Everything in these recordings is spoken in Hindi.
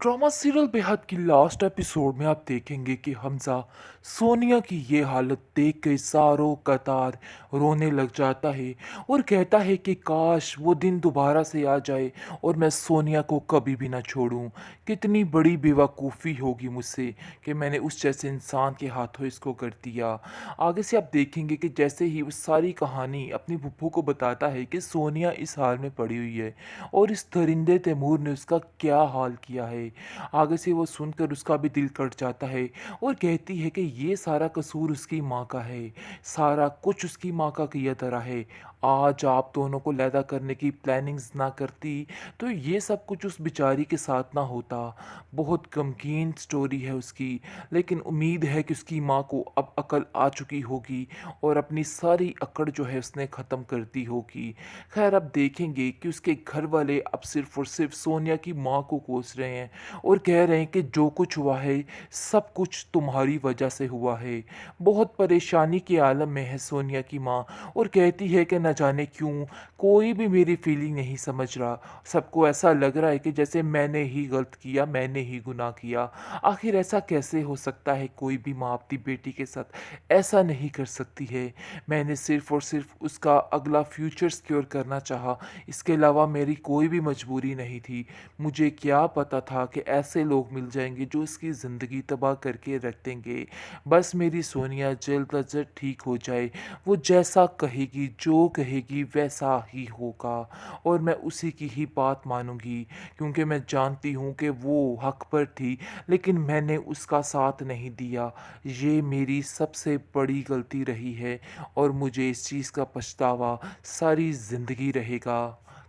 ड्रामा सीरियल बेहद की लास्ट एपिसोड में आप देखेंगे कि हमजा सोनिया की ये हालत देख के सारों कतार रोने लग जाता है और कहता है कि काश वो दिन दोबारा से आ जाए और मैं सोनिया को कभी भी ना छोड़ूं। कितनी बड़ी बेवकूफ़ी होगी मुझसे कि मैंने उस जैसे इंसान के हाथों इसको कर दिया। आगे से आप देखेंगे कि जैसे ही वो सारी कहानी अपनी फूफू को बताता है कि सोनिया इस हाल में पड़ी हुई है और इस दरिंदे तैमूर ने उसका क्या हाल किया है। आगे से वो सुनकर उसका भी दिल कट जाता है और कहती है कि ये सारा कसूर उसकी माँ का है, सारा कुछ उसकी माँ का किया धरा है। आज आप दोनों को लैदा करने की प्लानिंग्स ना करती तो ये सब कुछ उस बेचारी के साथ ना होता। बहुत गमगीन स्टोरी है उसकी, लेकिन उम्मीद है कि उसकी माँ को अब अकल आ चुकी होगी और अपनी सारी अकड़ जो है उसने ख़त्म कर दी होगी। खैर अब देखेंगे कि उसके घर वाले अब सिर्फ और सिर्फ सोनिया की माँ को कोस रहे हैं और कह रहे हैं कि जो कुछ हुआ है सब कुछ तुम्हारी वजह से हुआ है। बहुत परेशानी के आलम में है सोनिया की माँ और कहती है कि न जाने क्यों कोई भी मेरी फीलिंग नहीं समझ रहा। सबको ऐसा लग रहा है कि जैसे मैंने ही गलत किया, मैंने ही गुनाह किया। आखिर ऐसा कैसे हो सकता है? कोई भी माँ अपनी बेटी के साथ ऐसा नहीं कर सकती है। मैंने सिर्फ और सिर्फ उसका अगला फ्यूचर सिक्योर करना चाहा, इसके अलावा मेरी कोई भी मजबूरी नहीं थी। मुझे क्या पता था कि ऐसे लोग मिल जाएंगे जो इसकी ज़िंदगी तबाह करके रख देंगे। बस मेरी सोनिया जल्द अज जल्द ठीक हो जाए, वो जैसा कहेगी जो कहेगी वैसा ही होगा और मैं उसी की ही बात मानूंगी, क्योंकि मैं जानती हूँ कि वो हक पर थी लेकिन मैंने उसका साथ नहीं दिया। ये मेरी सबसे बड़ी गलती रही है और मुझे इस चीज़ का पछतावा सारी ज़िंदगी रहेगा।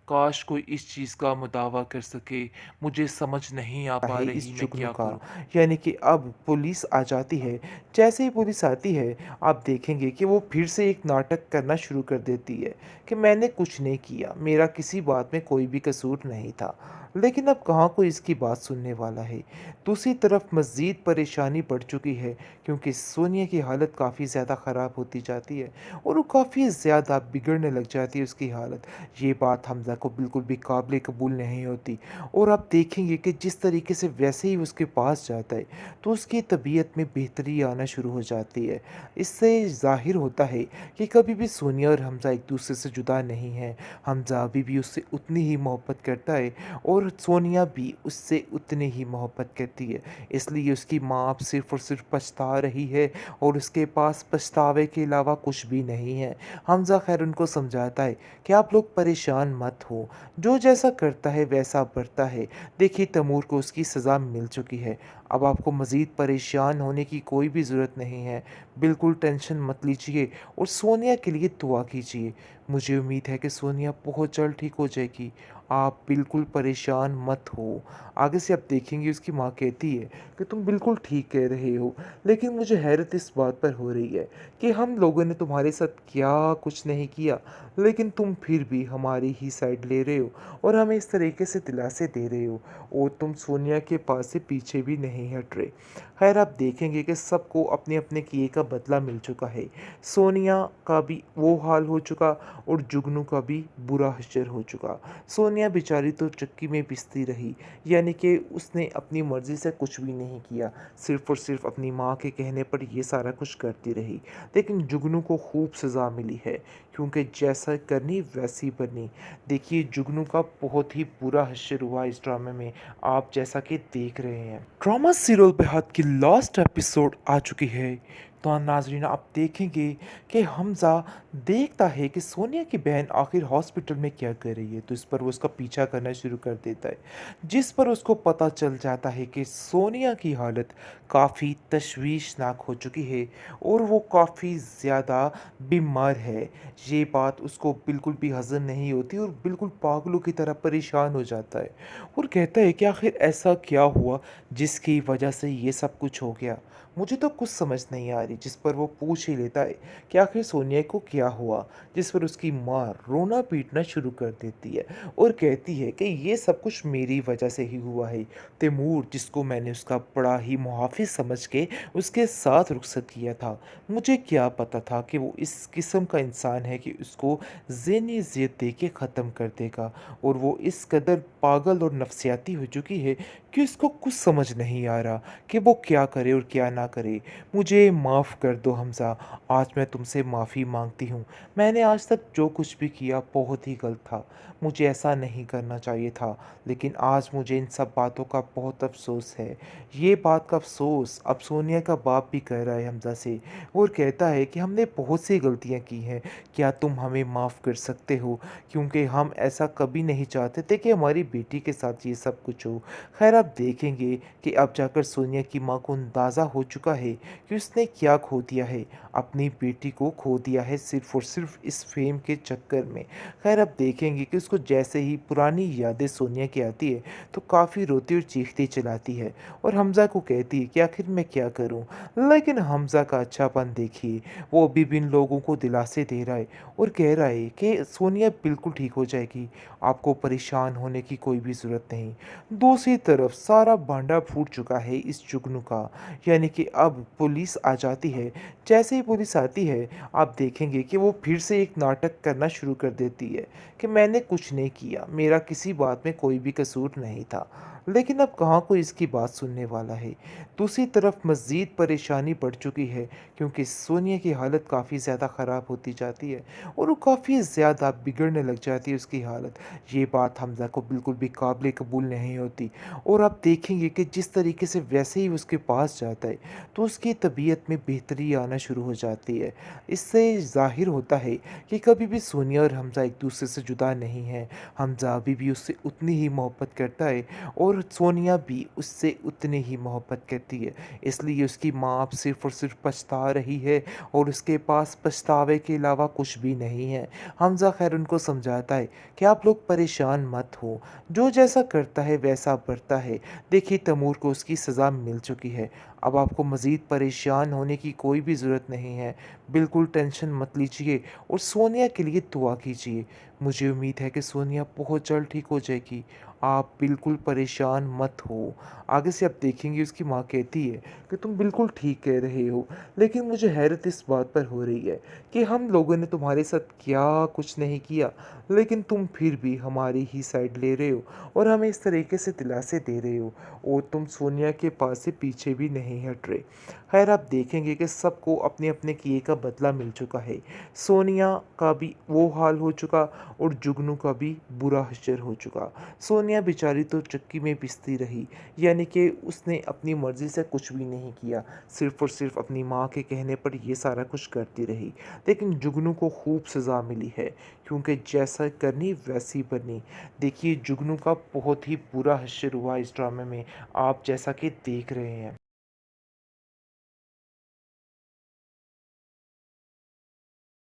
काश कोई इस चीज़ का मुदावा कर सके। मुझे समझ नहीं आ पा है रही इस मैं जुगनू क्या का। करूँ? यानी कि अब पुलिस आ जाती है। जैसे ही पुलिस आती है, आप देखेंगे कि वो फिर से एक नाटक करना शुरू कर देती है कि मैंने कुछ नहीं किया, मेरा किसी बात में कोई भी कसूर नहीं था। लेकिन अब कहाँ कोई इसकी बात सुनने वाला है। दूसरी तरफ मज़ीद परेशानी बढ़ चुकी है, क्योंकि सोनिया की हालत काफ़ी ज़्यादा ख़राब होती जाती है और वो काफ़ी ज़्यादा बिगड़ने लग जाती है उसकी हालत। ये बात हमज़ा को बिल्कुल भी काबिल कबूल नहीं होती और आप देखेंगे कि जिस तरीके से वैसे ही उसके पास जाता है, तो उसकी तबीयत में बेहतरी आना शुरू हो जाती है। इससे ज़ाहिर होता है कि कभी भी सोनिया और हमज़ा एक दूसरे से जुदा नहीं हैं। हमज़ा अभी भी उससे उतनी ही मोहब्बत करता है और सोनिया भी उससे उतनी ही मोहब्बत करती है। इसलिए उसकी माँ अब सिर्फ़ और सिर्फ़ पछता रही है और उसके पास पछतावे के अलावा कुछ भी नहीं है। हमज़ा खैर उनको समझाता है कि आप लोग परेशान मत हो, जो जैसा करता है वैसा बढ़ता है। देखिए तैमूर को उसकी सज़ा मिल चुकी है। अब आपको मज़ीद परेशान होने की कोई भी ज़रूरत नहीं है। बिल्कुल टेंशन मत लीजिए और सोनिया के लिए दुआ कीजिए। मुझे उम्मीद है कि सोनिया बहुत जल्द ठीक हो जाएगी। आप बिल्कुल परेशान मत हो। आगे से आप देखेंगे उसकी माँ कहती है कि तुम बिल्कुल ठीक कह रहे हो, लेकिन मुझे हैरत इस बात पर हो रही है कि हम लोगों ने तुम्हारे साथ क्या कुछ नहीं किया, लेकिन तुम फिर भी हमारी ही साइड ले रहे हो और हमें इस तरीके से दिलासे दे रहे हो और तुम सोनिया के पास से पीछे भी नहीं हट रहे। खैर आप देखेंगे कि सबको अपने अपने किए का बदला मिल चुका है। सोनिया का भी वो हाल हो चुका और जुगनू का भी बुरा हश्र हो चुका। सोनिया बेचारी तो चक्की में पिसती रही, यानी कि उसने अपनी मर्ज़ी से कुछ भी नहीं किया, सिर्फ़ और सिर्फ़ अपनी माँ के कहने पर ये सारा कुछ करती रही। लेकिन जुगनू को खूब सज़ा मिली है, क्योंकि जैसा करनी वैसी बनी। देखिए जुगनू का बहुत ही बुरा हश्र हुआ इस ड्रामे में, आप जैसा कि देख रहे हैं। ड्रामा सीरियल बेहद की लास्ट एपिसोड आ चुकी है। तो नाजरीन आप देखेंगे कि हमज़ा देखता है कि सोनिया की बहन आखिर हॉस्पिटल में क्या कर रही है, तो इस पर वो उसका पीछा करना शुरू कर देता है, जिस पर उसको पता चल जाता है कि सोनिया की हालत काफ़ी तशवीशनाक हो चुकी है और वो काफ़ी ज़्यादा बीमार है। ये बात उसको बिल्कुल भी हज़म नहीं होती और बिल्कुल पागलों की तरह परेशान हो जाता है और कहता है कि आखिर ऐसा क्या हुआ जिसकी वजह से ये सब कुछ हो गया। मुझे तो कुछ समझ नहीं आ रही, जिस पर वो पूछ ही लेता है कि आखिर सोनिया को क्या हुआ, जिस पर उसकी माँ रोना पीटना शुरू कर देती है और कहती है कि ये सब कुछ मेरी वजह से ही हुआ है। तैमूर, जिसको मैंने उसका बड़ा ही मुहाफिज समझ के उसके साथ रुखसत किया था, मुझे क्या पता था कि वो इस किस्म का इंसान है कि उसको ज़हनी ज़ेद दे के ख़त्म कर देगा, और वो इस कदर पागल और नफसियाती हो चुकी है कि उसको कुछ समझ नहीं आ रहा कि वो क्या करे और क्या ना करे। मुझे माफ़ कर दो हमज़ा, आज मैं तुमसे माफ़ी माँगती हूँ। मैंने आज तक जो कुछ भी किया बहुत ही गलत था। मुझे ऐसा नहीं करना चाहिए था, लेकिन आज मुझे इन सब बातों का बहुत अफ़सोस है। ये बात का अफ़सोस अब सोनिया का बाप भी कह रहा है हमज़ा से, और कहता है कि हमने बहुत सी गलतियाँ की हैं। क्या तुम हमें माफ़ कर सकते हो? क्योंकि हम ऐसा कभी नहीं चाहते थे कि हमारी बेटी के साथ ये सब कुछ हो। खैर, आप देखेंगे कि अब जाकर सोनिया की माँ को अंदाज़ा हो चुका है कि उसने क्या खो दिया है। अपनी बेटी को खो दिया है सिर्फ़ और सिर्फ़ इस फ़ेम के चक्कर में। खैर, अब देखेंगे कि उसको जैसे ही पुरानी यादें सोनिया की आती है, तो काफ़ी रोती और चीखती चिल्लाती है और हमज़ा को कहती है कि आखिर मैं क्या करूँ? लेकिन हमज़ा का अच्छापन देखिए, वो अभी भी इन लोगों को दिलासे दे रहा है और कह रहा है कि सोनिया बिल्कुल ठीक हो जाएगी, आपको परेशान होने की कोई भी ज़रूरत नहीं। दूसरी तरफ सारा भांडा फूट चुका है इस जुगनू का, यानी कि अब पुलिस आ जाती है। जैसे ही पुलिस आती है, आप देखेंगे कि वो फिर से एक नाटक करना शुरू कर देती है कि मैंने कुछ नहीं किया, मेरा किसी बात में कोई भी कसूर नहीं था। लेकिन अब कहाँ कोई इसकी बात सुनने वाला है। दूसरी तरफ मज़ीद परेशानी बढ़ चुकी है, क्योंकि सोनिया की हालत काफ़ी ज़्यादा ख़राब होती जाती है और वो काफ़ी ज़्यादा बिगड़ने लग जाती है उसकी हालत। ये बात हमज़ा को बिल्कुल भी काबिल कबूल नहीं होती, और आप देखेंगे कि जिस तरीके से वैसे ही उसके पास जाता है, तो उसकी तबीयत में बेहतरी आना शुरू हो जाती है। इससे ज़ाहिर होता है कि कभी भी सोनिया और हमज़ा एक दूसरे से जुदा नहीं हैं। हमज़ा अभी भी उससे उतनी ही मोहब्बत करता है और सोनिया भी उससे उतनी ही मोहब्बत करती है। इसलिए उसकी माँ अब सिर्फ़ और सिर्फ़ पछता रही है और उसके पास पछतावे के अलावा कुछ भी नहीं है। हमज़ा खैर उनको समझाता है कि आप लोग परेशान मत हो, जो जैसा करता है वैसा बढ़ता है। देखिए, तैमूर को उसकी सज़ा मिल चुकी है, अब आपको मज़ीद परेशान होने की कोई भी ज़रूरत नहीं है। बिल्कुल टेंशन मत लीजिए और सोनिया के लिए दुआ कीजिए। मुझे उम्मीद है कि सोनिया बहुत जल्द ठीक हो जाएगी। आप बिल्कुल परेशान मत हो। आगे से आप देखेंगे उसकी माँ कहती है कि तुम बिल्कुल ठीक कह रहे हो, लेकिन मुझे हैरत इस बात पर हो रही है कि हम लोगों ने तुम्हारे साथ क्या कुछ नहीं किया, लेकिन तुम फिर भी हमारी ही साइड ले रहे हो और हमें इस तरीके से दिलासे दे रहे हो, और तुम सोनिया के पास से पीछे भी नहीं हट रहे। खैर, आप देखेंगे कि सबको अपने अपने किए का बदला मिल चुका है। सोनिया का भी वो हाल हो चुका और जुगनू का भी बुरा हश्र हो चुका। सोनिया बेचारी तो चक्की में पिसती रही, यानी कि उसने अपनी मर्ज़ी से कुछ भी नहीं किया, सिर्फ़ और सिर्फ़ अपनी माँ के कहने पर ये सारा कुछ करती रही। लेकिन जुगनू को खूब सज़ा मिली है, क्योंकि जैसा करनी वैसी बनी। देखिए, जुगनू का बहुत ही बुरा हश्र हुआ इस ड्रामे में, आप जैसा कि देख रहे हैं।